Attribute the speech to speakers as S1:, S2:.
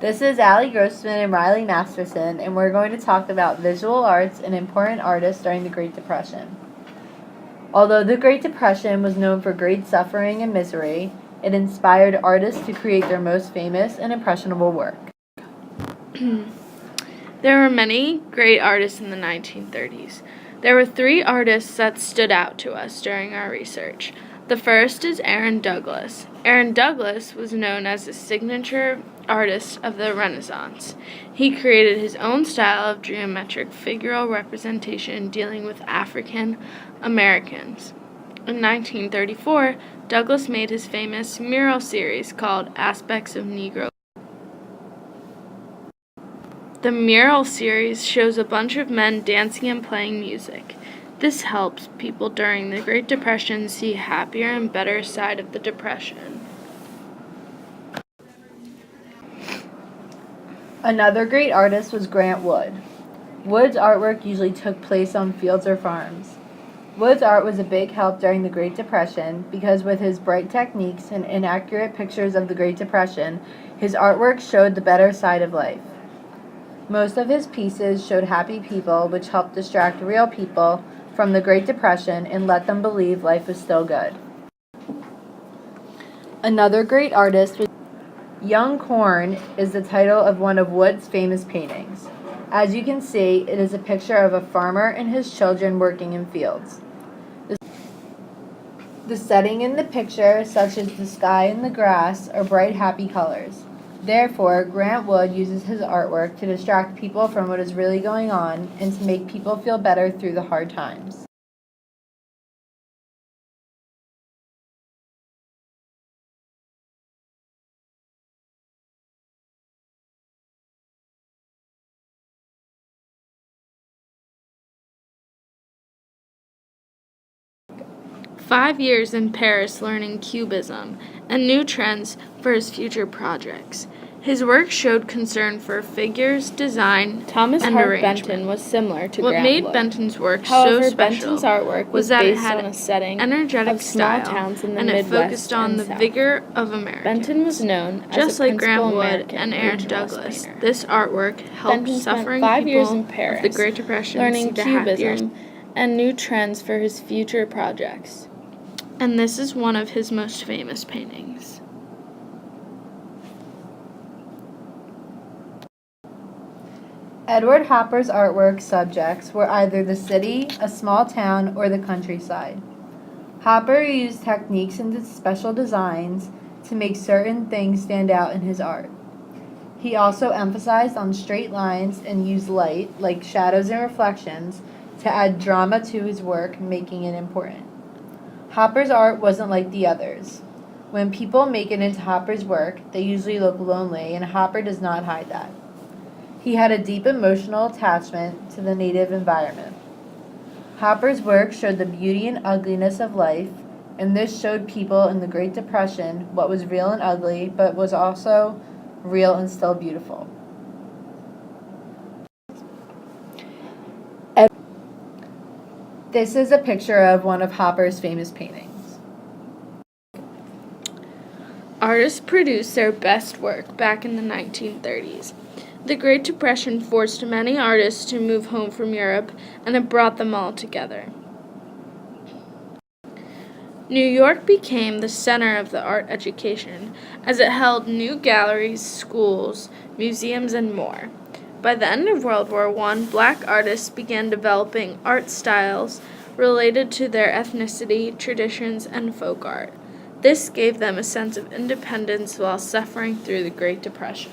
S1: This is Grossman and Reilly Masterson, and we're going to talk about visual arts and important artists during the Great Depression. Although the Great Depression was known for great suffering and misery, it inspired artists to create their most famous and impressionable work.
S2: There were many great artists in the 1930s. There were 3 artists that stood out to us during our research. The first is Aaron Douglas. Aaron Douglas was known as the signature artist of the Renaissance. He created his own style of geometric figural representation dealing with African Americans. In 1934, Douglas made his famous mural series called Aspects of Negro. The mural series shows a bunch of men dancing and playing music. This helps people during the Great Depression see a happier and better side of the Depression.
S1: Another great artist was Grant Wood. Wood's artwork usually took place on fields or farms. Wood's art was a big help during the Great Depression because with his bright techniques and inaccurate pictures of the Great Depression, his artwork showed the better side of life. Most of his pieces showed happy people, which helped distract real people from the Great Depression and let them believe life was still good. Another great artist was Young Corn is the title of one of Wood's famous paintings. As you can see, it is a picture of a farmer and his children working in fields. The setting in the picture, such as the sky and the grass, are bright, happy colors. Therefore, Grant Wood uses his artwork to distract people from what is really going on and to make people feel better through the hard times.
S2: "5 years in Paris learning Cubism and new trends for his future projects. His work showed concern for figures, design,
S3: Thomas
S2: and
S3: Hart
S2: arrangement.
S3: Benton was similar to
S2: What
S3: Grant
S2: made
S3: Wood.
S2: Benton's work
S3: However,
S2: so special
S3: Benton's artwork was
S2: that it
S3: based
S2: had
S3: on a setting
S2: energetic
S3: of small
S2: style,
S3: towns in the
S2: and it
S3: Midwest
S2: focused on
S3: and
S2: the
S3: South.
S2: vigor of Americans.
S3: Benton was known as
S2: Just
S3: a
S2: like
S3: principal
S2: Grant Wood
S3: American
S2: and Aaron
S3: regionalist
S2: Douglas,
S3: painter.
S2: this artwork helped
S3: Benton spent
S2: suffering
S3: 5 years
S2: people
S3: in Paris
S2: of the Great Depression see
S3: learning
S2: the happier.
S3: Cubism and new trends for his future projects.
S2: And this is one of his most famous paintings.
S1: Edward Hopper's artwork subjects were either the city, a small town, or the countryside. Hopper used techniques and special designs to make certain things stand out in his art. He also emphasized on straight lines and used light, like shadows and reflections, to add drama to his work, making it important. Hopper's art wasn't like the others. When people make it into Hopper's work, they usually look lonely, and Hopper does not hide that. He had a deep emotional attachment to the native environment. Hopper's work showed the beauty and ugliness of life, and this showed people in the Great Depression what was real and ugly, but was also real and still beautiful. This is a picture of one of Hopper's famous paintings.
S2: Artists produced their best work back in the 1930s. The Great Depression forced many artists to move home from Europe, and it brought them all together. New York became the center of the art education, as it held new galleries, schools, museums, and more. By the end of World War I, Black artists began developing art styles related to their ethnicity, traditions, and folk art. This gave them a sense of independence while suffering through the Great Depression.